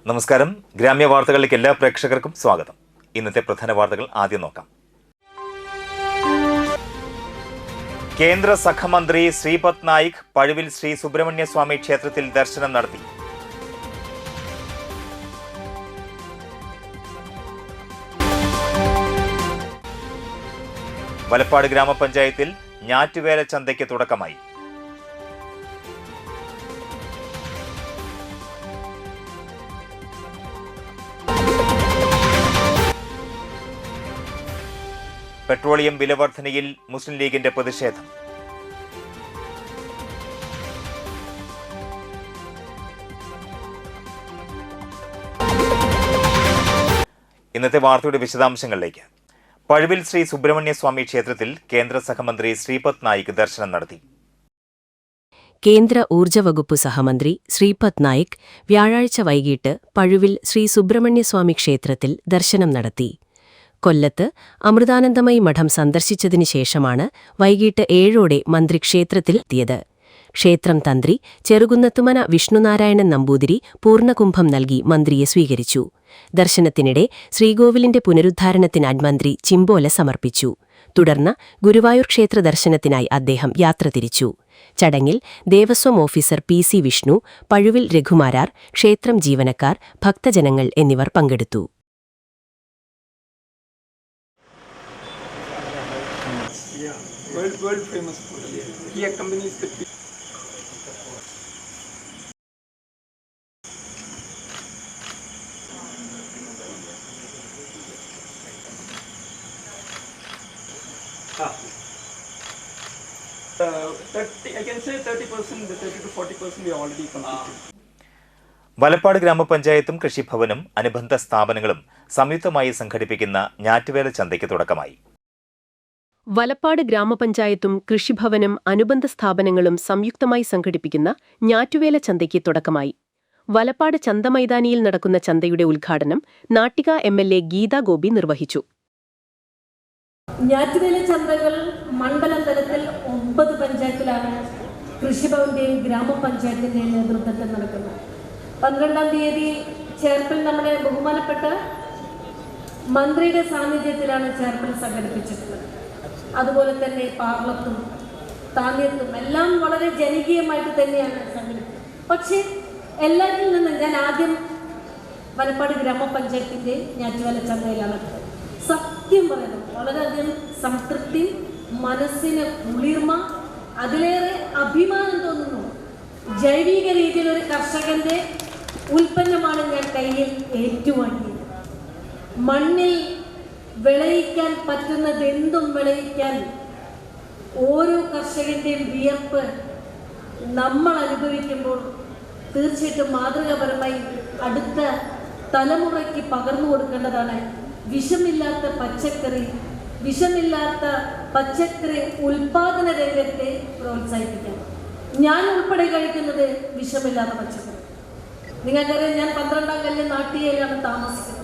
നമസ്കാരം. ഗ്രാമ്യ വാർത്തകളിലേക്ക് എല്ലാ പ്രേക്ഷകർക്കും സ്വാഗതം. ഇന്നത്തെ പ്രധാന വാർത്തകൾ ആദ്യം നോക്കാം. കേന്ദ്ര സഹമന്ത്രി ശ്രീപദ് നായിക് പഴുവിൽ ശ്രീ സുബ്രഹ്മണ്യ സ്വാമി ക്ഷേത്രത്തിൽ ദർശനം നടത്തി. വലപ്പാട് ഗ്രാമപഞ്ചായത്തിൽ ഞാറ്റുവേല ചന്തയ്ക്ക് തുടക്കമായി. പെട്രോളിയം വിലവർധനയിൽ മുസ്ലിം ലീഗിന്റെ പ്രതിഷേധം. ഇന്നത്തെ വാർത്തയുടെ വിശദാംശങ്ങളിലേക്ക്. പഴുവിൽ ശ്രീ സുബ്രഹ്മണ്യ സ്വാമി ക്ഷേത്രത്തിൽ കേന്ദ്ര സഹമന്ത്രി ശ്രീപദ് നായിക് ദർശനം നടത്തി. കേന്ദ്ര ഊർജ്ജ വകുപ്പ് സഹമന്ത്രി ശ്രീപദ് നായിക് വ്യാഴാഴ്ച വൈകിട്ട് പഴുവിൽ ശ്രീ സുബ്രഹ്മണ്യസ്വാമി ക്ഷേത്രത്തിൽ ദർശനം നടത്തി. കൊല്ലത്ത് അമൃതാനന്ദമയി മഠം സന്ദർശിച്ചതിനു ശേഷമാണ് വൈകിട്ട് 7ഓടെ മന്ത്രി ക്ഷേത്രത്തിൽ എത്തിയത്. ക്ഷേത്രം തന്ത്രി ചെറുകുന്നത്തുമന വിഷ്ണുനാരായണൻ നമ്പൂതിരി പൂർണ്ണകുംഭം നൽകി മന്ത്രിയെ സ്വീകരിച്ചു. ദർശനത്തിനിടെ ശ്രീകോവിലിന്റെ പുനരുദ്ധാരണത്തിനായി മന്ത്രി ചിമ്പോല സമർപ്പിച്ചു. തുടർന്ന് ഗുരുവായൂർ ക്ഷേത്ര ദർശനത്തിനായി അദ്ദേഹം യാത്ര തിരിച്ചു. ചടങ്ങിൽ ദേവസ്വം ഓഫീസർ PC വിഷ്ണു, പഴുവിൽ രഘുമാരാർ, ക്ഷേത്രം ജീവനക്കാർ, ഭക്തജനങ്ങൾ എന്നിവർ പങ്കെടുത്തു. World famous food. He accompanies the people. I can say 30%, 30 to 40% we already completed. Valappad ഗ്രാമപഞ്ചായത്തും കൃഷിഭവനും അനുബന്ധ സ്ഥാപനങ്ങളും സംയുക്തമായി സംഘടിപ്പിക്കുന്ന ഞാറ്റുവേല ചന്തയ്ക്ക് തുടക്കമായി. വലപ്പാട് ഗ്രാമപഞ്ചായത്തും കൃഷിഭവനും അനുബന്ധ സ്ഥാപനങ്ങളും സംയുക്തമായി സംഘടിപ്പിക്കുന്ന ഞാറ്റുവേല ചന്തയ്ക്ക് തുടക്കമായി. വലപ്പാട് ചന്തമൈതാനിയിൽ നടക്കുന്ന ചന്തയുടെ ഉദ്ഘാടനം നാട്ടിക MLA ഗീതാ ഗോപി നിർവഹിച്ചു. ഞാറ്റുവേല ചന്തകൾ മണ്ഡലം തലത്തിൽ 9 പഞ്ചായത്തിലാണ് കൃഷിഭവന്റെയും ഗ്രാമപഞ്ചായത്തിന്റെയും നേതൃത്വത്തിൽ നടക്കുന്നത്. 12-ാം തീയതി ചേർപ്പിൽ നമ്മുടെ ബഹുമാനപ്പെട്ട മന്ത്രിയുടെ സാന്നിധ്യത്തിലാണ് ചേർപ്പിൽ സംഘടിപ്പിച്ചിട്ടുള്ളത്. അതുപോലെ തന്നെ പാർലത്തും താന്യത്തും എല്ലാം വളരെ ജനകീയമായിട്ട് തന്നെയാണ് സംഘടിപ്പിച്ചത്. പക്ഷേ എല്ലാവരിൽ നിന്നും ഞാൻ ആദ്യം വലപ്പാട് ഗ്രാമപഞ്ചായത്തിൻ്റെ ഞാറ്റുവേല ചന്തയിലാണ്. സത്യം പറയുന്നത് വളരെയധികം സംതൃപ്തി, മനസ്സിന് കുളിർമ, അതിലേറെ അഭിമാനം തോന്നുന്നു. ജൈവിക രീതിയിൽ ഒരു കർഷകന്റെ ഉൽപ്പന്നമാണ് ഞാൻ കയ്യിൽ ഏറ്റുവാങ്ങിയത്. മണ്ണിൽ വിളയിക്കാൻ പറ്റുന്നതെന്തും വിളയിക്കാൻ ഓരോ കർഷകന്റെയും വിയർപ്പ് നമ്മൾ അനുഭവിക്കുമ്പോൾ തീർച്ചയായിട്ടും മാതൃകാപരമായി അടുത്ത തലമുറയ്ക്ക് പകർന്നു കൊടുക്കേണ്ടതാണ്. വിഷമില്ലാത്ത പച്ചക്കറി ഉൽപാദന രംഗത്തെ പ്രോത്സാഹിപ്പിക്കണം. ഞാൻ ഉൾപ്പെടെ കഴിക്കുന്നത് വിഷമില്ലാത്ത പച്ചക്കറി. നിങ്ങൾക്കറിയാം, ഞാൻ 12-ാം കല്ല് നാട്ടികയിലാണ് താമസിക്കുന്നത്.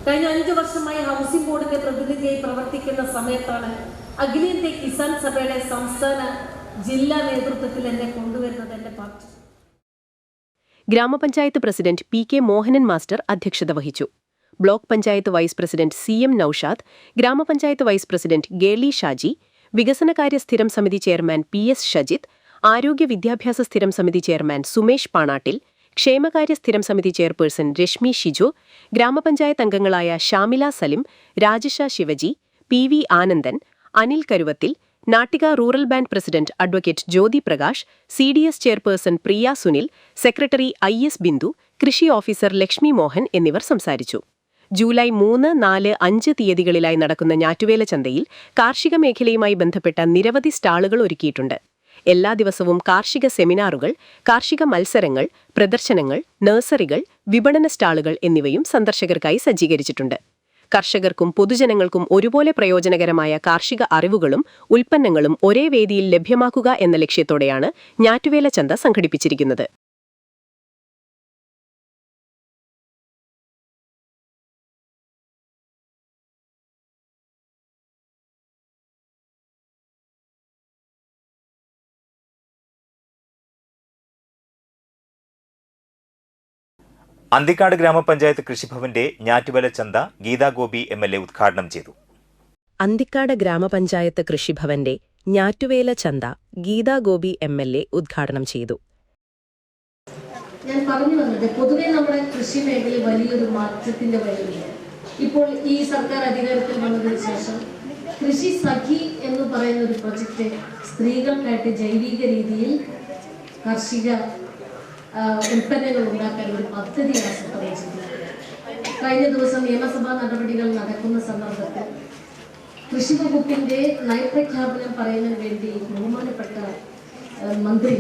കഴിഞ്ഞ 5 വർഷമായി ഹൗസിംഗ് ബോർഡിന്റെ പ്രതിനിധിയായി പ്രവർത്തിക്കുന്ന സമയത്താണ് അഖിലേന്ത്യാ കിസാൻ സഭയുടെ സംസ്ഥാന ജില്ലാ നേതൃത്വത്തിൽ എന്നെ കൊണ്ടുവരുന്നത് എന്റെ പാർട്ടി. ഗ്രാമപഞ്ചായത്ത് പ്രസിഡന്റ് PK മോഹനൻ മാസ്റ്റർ അധ്യക്ഷത വഹിച്ചു. Block panchayat vice president CM Noushad, ഗ്രാമപഞ്ചായത്ത് വൈസ് പ്രസിഡന്റ് ഗേളി ഷാജി, വികസനകാര്യ സ്ഥിരം സമിതി ചെയർമാൻ PS ഷജിത്, ആരോഗ്യ വിദ്യാഭ്യാസ സ്ഥിരം സമിതി ചെയർമാൻ സുമേഷ് പാണാട്ടിൽ, ക്ഷേമകാര്യ സ്ഥിരം സമിതി ചെയർപേഴ്സൺ രശ്മി ഷിജു, ഗ്രാമപഞ്ചായത്ത് അംഗങ്ങളായ Shamila Salim, Rajasha Shivaji, PV Anandan, Anil Karuvathil, Nattika rural bank president advocate Jyothi Prakash, CDS chairperson Priya Sunil, secretary IS Bindu, കൃഷി ഓഫീസർ ലക്ഷ്മി മോഹൻ എന്നിവർ സംസാരിച്ചു. ജൂലൈ 3, 4, 5 തീയതികളിലായി നടക്കുന്ന ഞാറ്റുവേല ചന്തയിൽ കാർഷിക മേഖലയുമായി ബന്ധപ്പെട്ട നിരവധി സ്റ്റാളുകൾ ഒരുക്കിയിട്ടുണ്ട്. എല്ലാ ദിവസവും കാർഷിക സെമിനാറുകൾ, കാർഷിക മത്സരങ്ങൾ, പ്രദർശനങ്ങൾ, നഴ്സറികൾ, വിപണന സ്റ്റാളുകൾ എന്നിവയും സന്ദർശകർക്കായി സജ്ജീകരിച്ചിട്ടുണ്ട്. കർഷകർക്കും പൊതുജനങ്ങൾക്കും ഒരുപോലെ പ്രയോജനകരമായ കാർഷിക അറിവുകളും ഉൽപ്പന്നങ്ങളും ഒരേ വേദിയിൽ ലഭ്യമാക്കുക എന്ന ലക്ഷ്യത്തോടെയാണ് ഞാറ്റുവേല ചന്ത സംഘടിപ്പിച്ചിരിക്കുന്നത്. അന്തിക്കാട് ഗ്രാമപഞ്ചായത്ത് കൃഷിഭവന്റെ ഞാറ്റുവേല ചന്ത ഗീതാ ഗോപി MLA ഉദ്ഘാടനം ചെയ്തു. അന്തിക്കാട് ഗ്രാമപഞ്ചായത്ത് കൃഷിഭവന്റെ ഞാറ്റുവേല ചന്ത ഗീതാ ഗോപി MLA ഉദ്ഘാടനം ചെയ്തു. ഞാൻ പറഞ്ഞു വന്നത് പൊതുവെ നമ്മുടെ കൃഷി മേഖലയിൽ വലിയൊരു മാറ്റത്തിന്റെ വഴിയില്ല. ഇപ്പോൾ ഈ സർക്കാർ അധികാരത്തിൽ വന്നതിന് ശേഷം കൃഷി സഖി എന്ന് പറയുന്ന ഒരു പ്രൊജക്റ്റ് സ്ത്രീകൾക്കായിട്ട് ജൈവിക രീതിയിൽ കാർഷിക ഉൽപ്പന്നങ്ങൾ ഉണ്ടാക്കാൻ ഒരു പദ്ധതി ആസൂത്രണം ചെയ്തിട്ടുണ്ട്. കഴിഞ്ഞ ദിവസം നിയമസഭാ നടപടികൾ നടക്കുന്ന സന്ദർഭത്തിൽ കൃഷി വകുപ്പിന്റെ നയപ്രഖ്യാപനം പറയുന്നതിന് വേണ്ടി ബഹുമാനപ്പെട്ട മന്ത്രി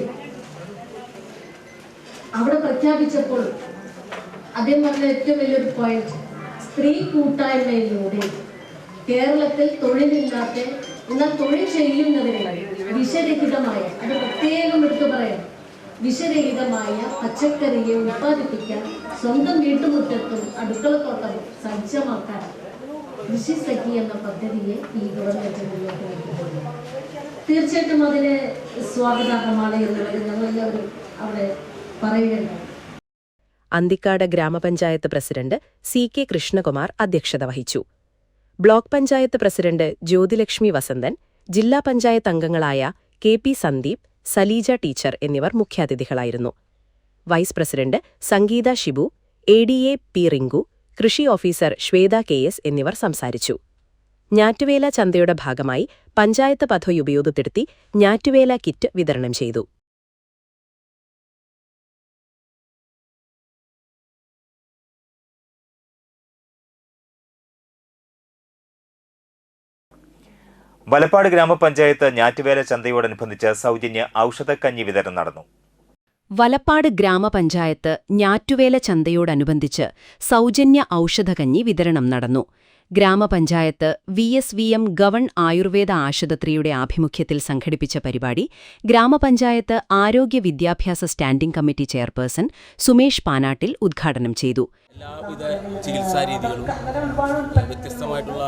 അവിടെ പ്രഖ്യാപിച്ചപ്പോൾ അദ്ദേഹം പറഞ്ഞ ഏറ്റവും വലിയൊരു പോയിന്റ്, സ്ത്രീ കൂട്ടായ്മയിലൂടെ കേരളത്തിൽ തൊഴിലില്ലാത്ത എന്നാൽ തൊഴിൽ ചെയ്യുന്നതിന് വിഷരഹിതമായ, അത് പ്രത്യേകം എടുത്തു പറയാം, വിഷരഹിതമായ പച്ചക്കറിയെ ഉത്പാദിപ്പിക്കാൻ സ്വന്തം വീട്ടുമുറ്റത്തും അടുക്കളത്തോട്ടം സജ്ജമാക്കാൻ കൃഷി സഖി എന്ന പദ്ധതിയെ ഈ ഗവൺമെന്റ് മുന്നോട്ട് വയ്ക്കുന്നത് തീർച്ചയായിട്ടും അതിന് സ്വാഗതാർഹമാണ് എന്നുള്ളത് ഞങ്ങളെല്ലാവരും അവിടെ പറയുകയുണ്ടായി. അന്തിക്കാട് ഗ്രാമപഞ്ചായത്ത് പ്രസിഡന്റ് CK കൃഷ്ണകുമാർ അധ്യക്ഷത വഹിച്ചു. ബ്ലോക്ക് പഞ്ചായത്ത് പ്രസിഡന്റ് ജ്യോതിലക്ഷ്മി വസന്തൻ, ജില്ലാ പഞ്ചായത്ത് അംഗങ്ങളായ KP സന്ദീപ്, സലീജ ടീച്ചർ എന്നിവർ മുഖ്യാതിഥികളായിരുന്നു. വൈസ് പ്രസിഡന്റ് സംഗീത ഷിബു, ADA P റിങ്കു, കൃഷി ഓഫീസർ ശ്വേത KS എന്നിവർ സംസാരിച്ചു. ഞാറ്റുവേല ചന്തയുടെ ഭാഗമായി പഞ്ചായത്ത് പദ്ധതി ഉപയോഗപ്പെടുത്തി ഞാറ്റുവേല കിറ്റ് വിതരണം ചെയ്തു. വലപ്പാട് ഗ്രാമപഞ്ചായത്ത് ഞാറ്റുവേല ചന്തയോടനുബന്ധിച്ച് സൗജന്യ ഔഷധക്കഞ്ഞി വിതരണം നടന്നു. വലപ്പാട് ഗ്രാമപഞ്ചായത്ത് ഞാറ്റുവേല ചന്തയോടനുബന്ധിച്ച് സൗജന്യ ഔഷധകഞ്ഞി വിതരണം നടന്നു. ഗ്രാമപഞ്ചായത്ത് VSVM ഗവൺ ആയുർവേദ ആശുപത്രിയുടെ ആഭിമുഖ്യത്തിൽ സംഘടിപ്പിച്ച പരിപാടി ഗ്രാമപഞ്ചായത്ത് ആരോഗ്യ വിദ്യാഭ്യാസ standing committee chairperson Sumesh Panattil ഉദ്ഘാടനം ചെയ്തു. എല്ലാവിധ ചികിത്സാ രീതികളും വ്യത്യസ്തമായിട്ടുള്ള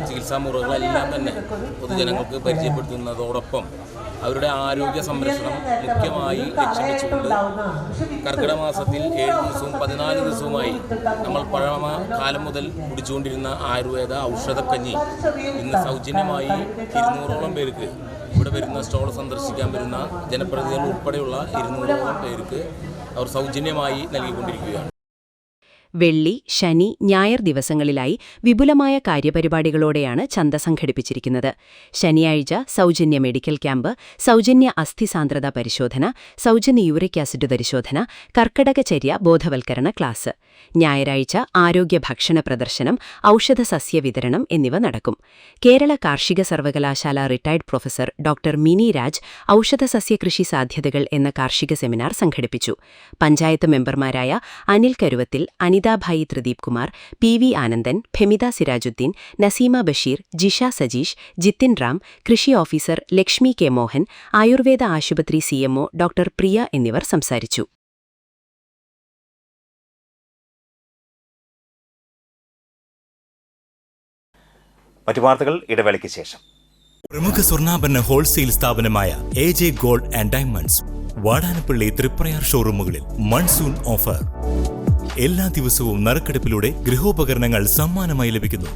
ചികിത്സാ മുറകളെല്ലാം തന്നെ പൊതുജനങ്ങൾക്ക് പരിചയപ്പെടുത്തുന്നതോടൊപ്പം അവരുടെ ആരോഗ്യ സംരക്ഷണം മുഖ്യമായി ലക്ഷ്യം വെച്ചുകൊണ്ട് കർക്കിടക മാസത്തിൽ 7 ദിവസവും 14 ദിവസവുമായി നമ്മൾ പഴമകാലം മുതൽ കുടിച്ചുകൊണ്ടിരുന്ന ആയുർവേദ ഔഷധക്കഞ്ഞി ഇന്ന് സൗജന്യമായി 200ഓളം പേർക്ക് ഇവിടെ വരുന്ന സ്റ്റോൾ സന്ദർശിക്കാൻ വരുന്ന ജനപ്രതിനിധികൾ ഉൾപ്പെടെയുള്ള 200ഓളം പേർക്ക് അവർ സൗജന്യമായി നൽകിക്കൊണ്ടിരിക്കുകയാണ്. വെള്ളി, ശനി, ഞായർ ദിവസങ്ങളിലായി വിപുലമായ കാര്യപരിപാടികളോടെയാണ് ചന്ത സംഘടിപ്പിച്ചിരിക്കുന്നത്. ശനിയാഴ്ച സൗജന്യ മെഡിക്കൽ ക്യാമ്പ്, സൗജന്യ അസ്ഥിസാന്ദ്രത പരിശോധന, സൗജന്യ യൂറിക് ആസിഡ് പരിശോധന, കർക്കടകചര്യ ബോധവൽക്കരണ ക്ലാസ്. ഞായറാഴ്ച ആരോഗ്യ ഭക്ഷണ പ്രദർശനം, ഔഷധ സസ്യ വിതരണം എന്നിവ നടക്കും. കേരള കാർഷിക സർവകലാശാല retired professor doctor mini Raj ഔഷധ സസ്യകൃഷി സാധ്യതകൾ എന്ന കാർഷിക സെമിനാർ സംഘടിപ്പിച്ചു. പഞ്ചായത്ത് മെമ്പർമാരായ അനിൽ കരുവത്തിൽ, അനിതാഭായി ത്രിദീപ് കുമാർ, PV ആനന്ദൻ, ഫെമിത സിരാജുദ്ദീൻ, നസീമ ബഷീർ, ജിഷ സജീഷ്, ജിത്തിൻ റാം, കൃഷി ഓഫീസർ ലക്ഷ്മി K മോഹൻ, ആയുർവേദ ആശുപത്രി CMO ഡോക്ടർ പ്രിയ എന്നിവർ സംസാരിച്ചു. മറ്റു വാർത്തകൾ ഇടവേളയ്ക്ക് ശേഷം. പ്രമുഖ സ്വർണ്ണാഭരണ ഹോൾസെയിൽ സ്ഥാപനമായ AJ gold and diamonds Vadanappally Triprayar ഷോറൂമുകളിൽ മൺസൂൺ ഓഫർ. എല്ലാ ദിവസവും നറുക്കെടുപ്പിലൂടെ ഗൃഹോപകരണങ്ങൾ സമ്മാനമായി ലഭിക്കുന്നു.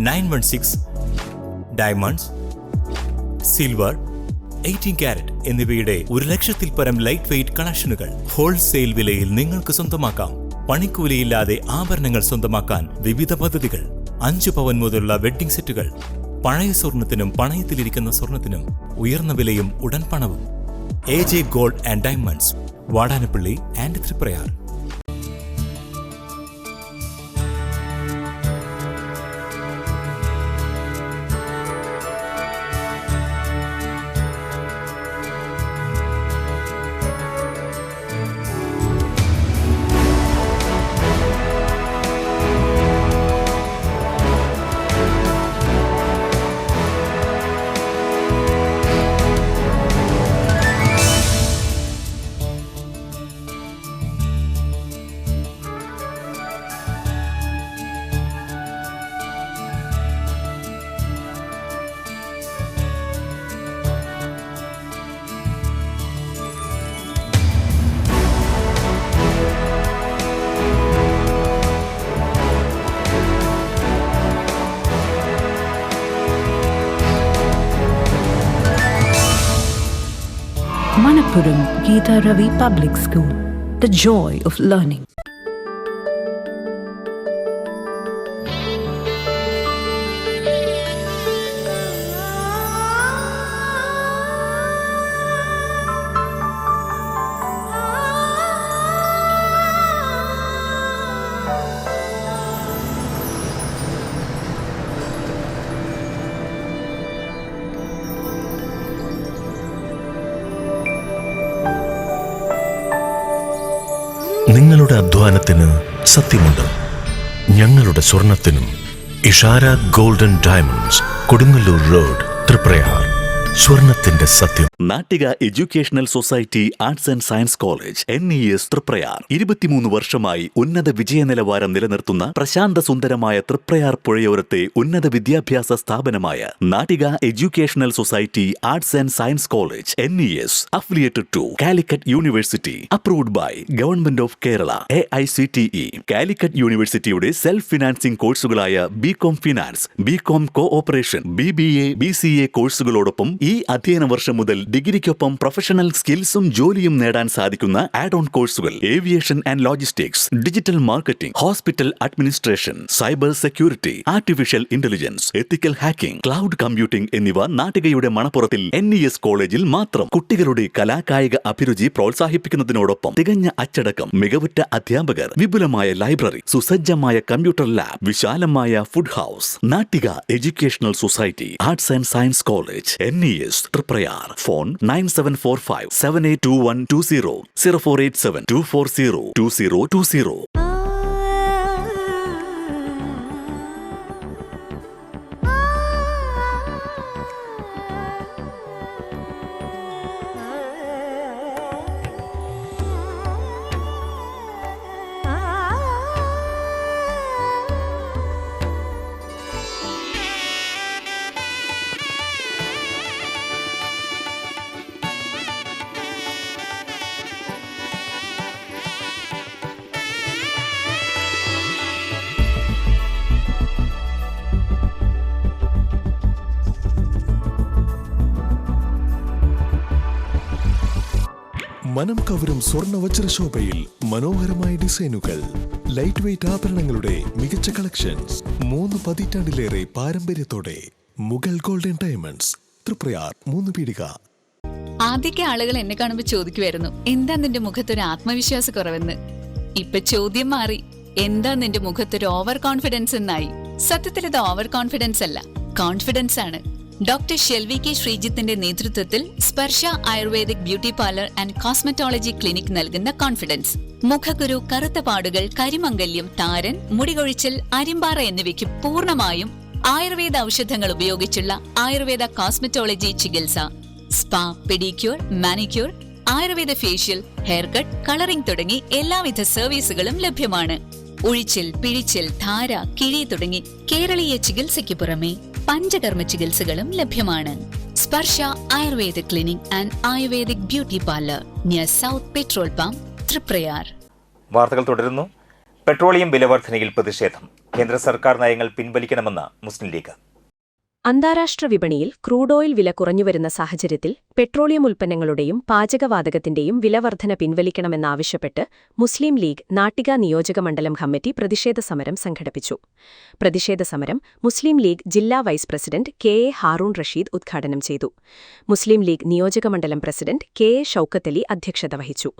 916 ഡയമണ്ട്സ്, സിൽവർ, 18 കാരറ്റ് എന്നിവയുടെ 1,00,000-ൽ പരം ലൈറ്റ് വെയ്റ്റ് കളക്ഷനുകൾ ഹോൾസെയിൽ വിലയിൽ നിങ്ങൾക്ക് സ്വന്തമാക്കാം. പണിക്കൂലിയില്ലാതെ ആഭരണങ്ങൾ സ്വന്തമാക്കാൻ വിവിധ പദ്ധതികൾ. 5 പവൻ മുതലുള്ള വെഡ്ഡിംഗ് സെറ്റുകൾ. പഴയ സ്വർണത്തിനും പണയത്തിലിരിക്കുന്ന സ്വർണത്തിനും ഉയർന്ന വിലയും ഉടൻ പണവും. AJ gold and diamonds, Vadanappally and Triprayar. Manappuram Geeta Ravi Public School. The joy of learning. നിങ്ങളുടെ അധ്വാനത്തിന് സത്യമുണ്ട്. ഞങ്ങളുടെ സ്വർണത്തിനും. Ishara golden diamonds, Kodungallur road, Triprayar. സ്വർണത്തിന്റെ സത്യം. Nattika educational society arts and science college NES Triprayar 23 വർഷമായി ഉന്നത വിജയ നിലവാരം നിലനിർത്തുന്ന പ്രശാന്ത സുന്ദരമായ തൃപ്രയാർ പുഴയോരത്തെ ഉന്നത വിദ്യാഭ്യാസ സ്ഥാപനമായ Nattika educational society arts and science college NES affiliated to Calicut University, approved by Government of Kerala, AICTE. Calicut യൂണിവേഴ്സിറ്റിയുടെ സെൽഫ് ഫിനാൻസിംഗ് കോഴ്സുകളായ BCom finance, BCom cooperation, BBA, BCA കോഴ്സുകളോടൊപ്പം ഈ അധ്യയന വർഷം മുതൽ ഡിഗ്രിക്കൊപ്പം പ്രൊഫഷണൽ സ്കിൽസും ജോലിയും നേടാൻ സാധിക്കുന്ന ആഡ് ഓൺ കോഴ്സുകൾ aviation and logistics, digital marketing, hospital administration, cyber security, artificial intelligence, ethical hacking, cloud computing എന്നിവ നാട്ടികയുടെ മണപ്പുറത്തിൽ NES കോളേജിൽ മാത്രം. കുട്ടികളുടെ കലാകായിക അഭിരുചി പ്രോത്സാഹിപ്പിക്കുന്നതിനോടൊപ്പം തികഞ്ഞ അച്ചടക്കം, മികവുറ്റ അധ്യാപകർ, വിപുലമായ ലൈബ്രറി, സുസജ്ജമായ കമ്പ്യൂട്ടർ ലാബ്, വിശാലമായ food house. Nattika educational society arts and science college NES Triprayar. Phone 9745782120, 048724022020. മനം കവരും സ്വർണ്ണ വജ്രശോഭയിൽ മനോഹരമായ ഡിസൈനുകൾ, ലൈറ്റ് വെയ്റ്റ് ആഭരണങ്ങളുടെ മികച്ച കളക്ഷൻസ്. 3 പതിറ്റാണ്ടിലേറെ പാരമ്പര്യത്തോടെ മുഗൾ ഗോൾഡൻ ഡയമണ്ട്സ്, തൃപ്രയാർ, 3 പീടിക. ആദ്യമൊക്കെ ആളുകൾ എന്നെ കാണുമ്പോൾ ചോദിക്കുമായിരുന്നു, എന്താ നിന്റെ മുഖത്തൊരു ആത്മവിശ്വാസ കുറവെന്ന്. ഇപ്പൊ ചോദ്യം മാറി, എന്താ നിന്റെ മുഖത്തൊരു ഓവർ കോൺഫിഡൻസ് എന്നായി. സത്യത്തിൽ ഇത് ഓവർ കോൺഫിഡൻസ് അല്ല, കോൺഫിഡൻസ് ആണ്. ഡോക്ടർ ഷെൽവി കെ ശ്രീജിത്തിന്റെ നേതൃത്വത്തിൽ Sparsha ayurvedic beauty parlour and cosmetology clinic നൽകുന്ന കോൺഫിഡൻസ്. മുഖക്കുരു, കറുത്ത പാടുകൾ, കരിമംഗല്യം, താരൻ, മുടികൊഴിച്ചൽ, അരിമ്പാറ എന്നിവയ്ക്ക് പൂർണ്ണമായും ആയുർവേദ ഔഷധങ്ങൾ ഉപയോഗിച്ചുള്ള ആയുർവേദ കോസ്മെറ്റോളജി ചികിത്സ. Spa, pedicure, manicure, Ayurveda facial, hair cut, colouring തുടങ്ങി എല്ലാവിധ സർവീസുകളും ലഭ്യമാണ്. ഉഴിച്ചിൽ, പിഴിച്ചിൽ, ധാര, കിഴി തുടങ്ങി കേരളീയ ചികിത്സയ്ക്ക് പുറമെ പഞ്ചകർമ്മ ചികിത്സകളും ലഭ്യമാണ്. Sparsha ayurveda clinic and ayurvedic beauty parlour, near south petrol pump, Triprayar. വാർത്തകൾ തുടരുന്നു. പെട്രോളിയം വിലവർധനയിൽ പ്രതിഷേധം. കേന്ദ്ര സർക്കാർ നയങ്ങൾ പിൻവലിക്കണമെന്ന് മുസ്ലിം ലീഗ്. അന്താരാഷ്ട്ര വിപണിയിൽ ക്രൂഡ് ഓയിൽ വില കുറഞ്ഞുവരുന്ന സാഹചര്യത്തിൽ പെട്രോളിയം ഉൽപ്പന്നങ്ങളുടെയും പാചകവാതകത്തിന്റെയും വിലവർധന പിൻവലിക്കണമെന്നാവശ്യപ്പെട്ട് മുസ്ലിം ലീഗ് നാട്ടിക നിയോജക മണ്ഡലം കമ്മിറ്റി പ്രതിഷേധ സമരം സംഘടിപ്പിച്ചു. പ്രതിഷേധ സമരം മുസ്ലിം ലീഗ് ജില്ലാ vice president KA Haroon Rasheed ഉദ്ഘാടനം ചെയ്തു. മുസ്ലിം ലീഗ് നിയോജക മണ്ഡലം പ്രസിഡന്റ് KA ഷൌക്കത്തലി അധ്യക്ഷത വഹിച്ചു.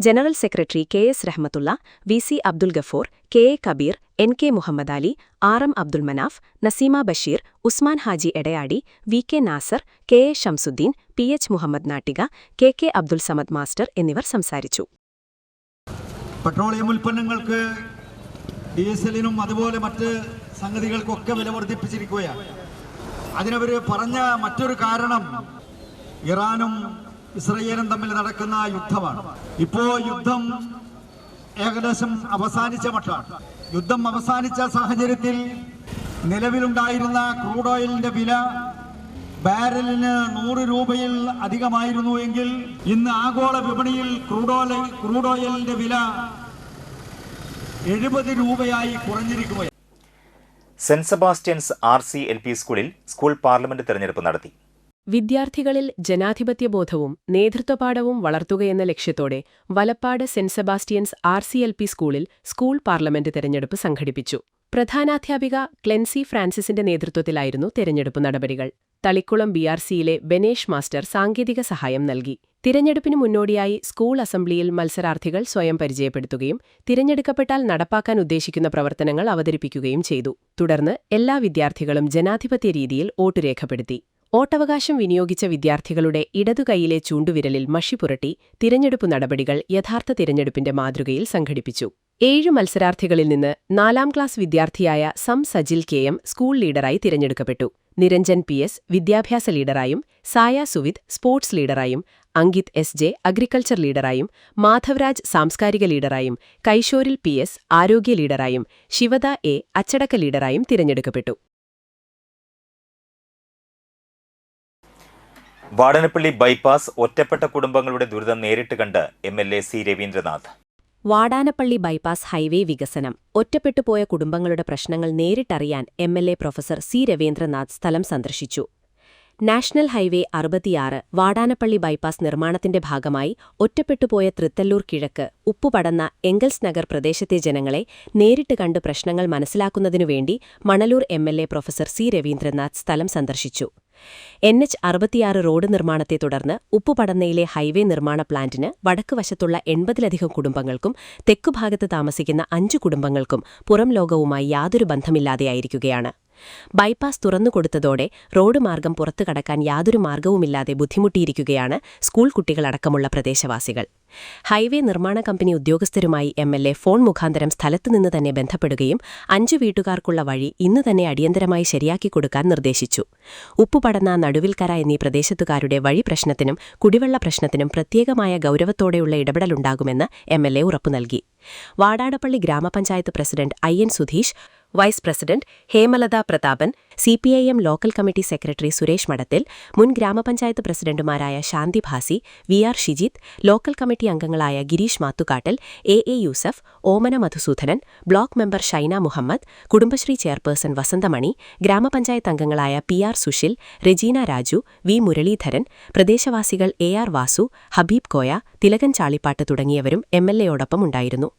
General secretary KS Rahmathulla, VC Abdul Gafoor, KA Kabeer, NK Muhammad Ali, RM Abdul Manaf, Naseema Basheer, Usman Haji Edayadi, VK Nasar, KA Shamsuddin, PH Muhammad Nattika, KK Abdul Samad master എന്നിവർ സംസാരിച്ചു. പെട്രോളിയം ഉൽപ്പന്നങ്ങൾക്ക്, ഡീസലിനും അതുപോലെ മറ്റ് സംഗതികൾക്കൊക്കെ വില വർദ്ധിപ്പിച്ചിരിക്കുകയാണ്. അതിനവർ പറഞ്ഞ മറ്റൊരു കാരണം ഇറാനും ഇസ്രയേലും തമ്മിൽ നടക്കുന്ന യുദ്ധമാണ്. ഇപ്പോൾ യുദ്ധം ഏകദേശം അവസാനിച്ച മട്ടാണ്. യുദ്ധം അവസാനിച്ച സാഹചര്യത്തിൽ നിലവിലുണ്ടായിരുന്ന ക്രൂഡ് ഓയിലിന്റെ വില ബാരലിന് 100 രൂപയിൽ അധികമായിരുന്നു എങ്കിൽ ഇന്ന് ആഗോള വിപണിയിൽ ക്രൂഡ് ഓയിലിന്റെ വില 70 രൂപയായി കുറഞ്ഞിരിക്കുകയാണ്. സെന്റ് സെബാസ്റ്റ്യൻസ് RC LP സ്കൂളിൽ സ്കൂൾ പാർലമെന്റ് തെരഞ്ഞെടുപ്പ് നടത്തി. വിദ്യാർത്ഥികളിൽ ജനാധിപത്യബോധവും നേതൃത്വപാഠവും വളർത്തുകയെന്ന ലക്ഷ്യത്തോടെ വലപ്പാട് സെന്റ് സെബാസ്റ്റ്യൻസ് RCLP സ്കൂളിൽ സ്കൂൾ പാർലമെന്റ് തെരഞ്ഞെടുപ്പ് സംഘടിപ്പിച്ചു. പ്രധാനാധ്യാപിക ക്ലെൻസി ഫ്രാൻസിസിന്റെ നേതൃത്വത്തിലായിരുന്നു തെരഞ്ഞെടുപ്പ് നടപടികൾ. തളിക്കുളം BRCയിലെ ബെനേഷ് മാസ്റ്റർ സാങ്കേതിക സഹായം നൽകി. തിരഞ്ഞെടുപ്പിന് മുന്നോടിയായി സ്കൂൾ അസംബ്ലിയിൽ മത്സരാർത്ഥികൾ സ്വയം പരിചയപ്പെടുത്തുകയും തിരഞ്ഞെടുക്കപ്പെട്ടാൽ നടപ്പാക്കാൻ ഉദ്ദേശിക്കുന്ന പ്രവർത്തനങ്ങൾ അവതരിപ്പിക്കുകയും ചെയ്തു. തുടർന്ന് എല്ലാ വിദ്യാർത്ഥികളും ജനാധിപത്യ രീതിയിൽ വോട്ട് രേഖപ്പെടുത്തി. വോട്ടവകാശം വിനിയോഗിച്ച വിദ്യാർത്ഥികളുടെ ഇടതുകൈയിലെ ചൂണ്ടുവിരലിൽ മഷി പുരട്ടി തിരഞ്ഞെടുപ്പ് നടപടികൾ യഥാർത്ഥ തിരഞ്ഞെടുപ്പിന്റെ മാതൃകയിൽ സംഘടിപ്പിച്ചു. 7 മത്സരാർത്ഥികളിൽ നിന്ന് 4ാം ക്ലാസ് വിദ്യാർത്ഥിയായ സജിൽ KM സ്കൂൾ ലീഡറായി തിരഞ്ഞെടുക്കപ്പെട്ടു. നിരഞ്ജൻ PS വിദ്യാഭ്യാസ ലീഡറായും, സായ സുവിത് സ്പോർട്സ് ലീഡറായും, അങ്കിത് SJ അഗ്രികൾച്ചർ ലീഡറായും, മാധവരാജ് സാംസ്കാരിക ലീഡറായും, കൈശോരിൽ PS ആരോഗ്യ ലീഡറായും, ശിവദ A അച്ചടക്ക ലീഡറായും തിരഞ്ഞെടുക്കപ്പെട്ടു. വാടാനപ്പള്ളി ബൈപ്പാസ് ഒറ്റപ്പെട്ട കുടുംബങ്ങളുടെ ദുരിതം നേരിട്ട് കണ്ട് MLA C Raveendranath. Vadanappally bypass highway വികസനം ഒറ്റപ്പെട്ടുപോയ കുടുംബങ്ങളുടെ പ്രശ്നങ്ങൾ നേരിട്ടറിയാൻ MLA പ്രൊഫസർ C രവീന്ദ്രനാഥ് സ്ഥലം സന്ദർശിച്ചു. നാഷണൽ ഹൈവേ 66 വാടാനപ്പള്ളി ബൈപ്പാസ് നിർമ്മാണത്തിന്റെ ഭാഗമായി ഒറ്റപ്പെട്ടുപോയ തൃത്തല്ലൂർ കിഴക്ക് ഉപ്പുപടന്ന എംഗൽസ് നഗർ പ്രദേശത്തെ ജനങ്ങളെ നേരിട്ട് കണ്ട് പ്രശ്നങ്ങൾ മനസ്സിലാക്കുന്നതിനുവേണ്ടി Manaloor MLA professor C Raveendranath സ്ഥലം സന്ദർശിച്ചു. NH 66 റോഡ് നിർമ്മാണത്തെ തുടർന്ന് ഉപ്പുപടന്നയിലെ ഹൈവേ നിർമ്മാണ പ്ലാന്റിന് വടക്ക് വശത്തുള്ള 80ലധികം കുടുംബങ്ങൾക്കും തെക്കുഭാഗത്ത് താമസിക്കുന്ന 5 കുടുംബങ്ങൾക്കും പുറം ലോകവുമായി യാതൊരു ബന്ധമില്ലാതെയായിരിക്കുകയാണ്. ബൈപ്പാസ് തുറന്നുകൊടുത്തതോടെ റോഡ് മാർഗം പുറത്തു കടക്കാൻ യാതൊരു മാർഗവുമില്ലാതെ ബുദ്ധിമുട്ടിയിരിക്കുകയാണ് സ്കൂൾ കുട്ടികളടക്കമുള്ള പ്രദേശവാസികൾ. ഹൈവേ നിർമ്മാണ കമ്പനി ഉദ്യോഗസ്ഥരുമായി MLA ഫോൺ മുഖാന്തരം സ്ഥലത്തുനിന്ന് തന്നെ ബന്ധപ്പെടുകയും 5 വീട്ടുകാർക്കുള്ള വഴി ഇന്ന് തന്നെ അടിയന്തരമായി ശരിയാക്കി കൊടുക്കാൻ നിർദ്ദേശിച്ചു. ഉപ്പുപടന്ന നടുവിൽക്കര എന്നീ പ്രദേശത്തുകാരുടെ വഴി പ്രശ്നത്തിനും കുടിവെള്ള പ്രശ്നത്തിനും പ്രത്യേകമായ ഗൗരവത്തോടെയുള്ള ഇടപെടലുണ്ടാകുമെന്ന് MLA ഉറപ്പു നൽകി. വാടാനപ്പള്ളി ഗ്രാമപഞ്ചായത്ത് president IN Sudheesh, vice president Hemalatha Prathapan, CPIM local committee secretary Suresh Madathil, മുൻ ഗ്രാമപഞ്ചായത്ത് പ്രസിഡന്റുമാരായ Shanthi Bhasi, VR Shijith, local committee അംഗങ്ങളായ Gireesh Mathukattal, AA Yusuf, Omana Madhusoodanan, block member Shaina Muhammad, Kudumbashree chairperson Vasanthamani, ഗ്രാമപഞ്ചായത്ത് അംഗങ്ങളായ PR സുശിൽ, റെജീന രാജു, V മുരളീധരൻ, പ്രദേശവാസികൾ AR വാസു, ഹബീബ് കോയ, തിലകൻ ചാളിപ്പാട്ട് തുടങ്ങിയവരും MLAയോടൊപ്പം ഉണ്ടായിരുന്നു.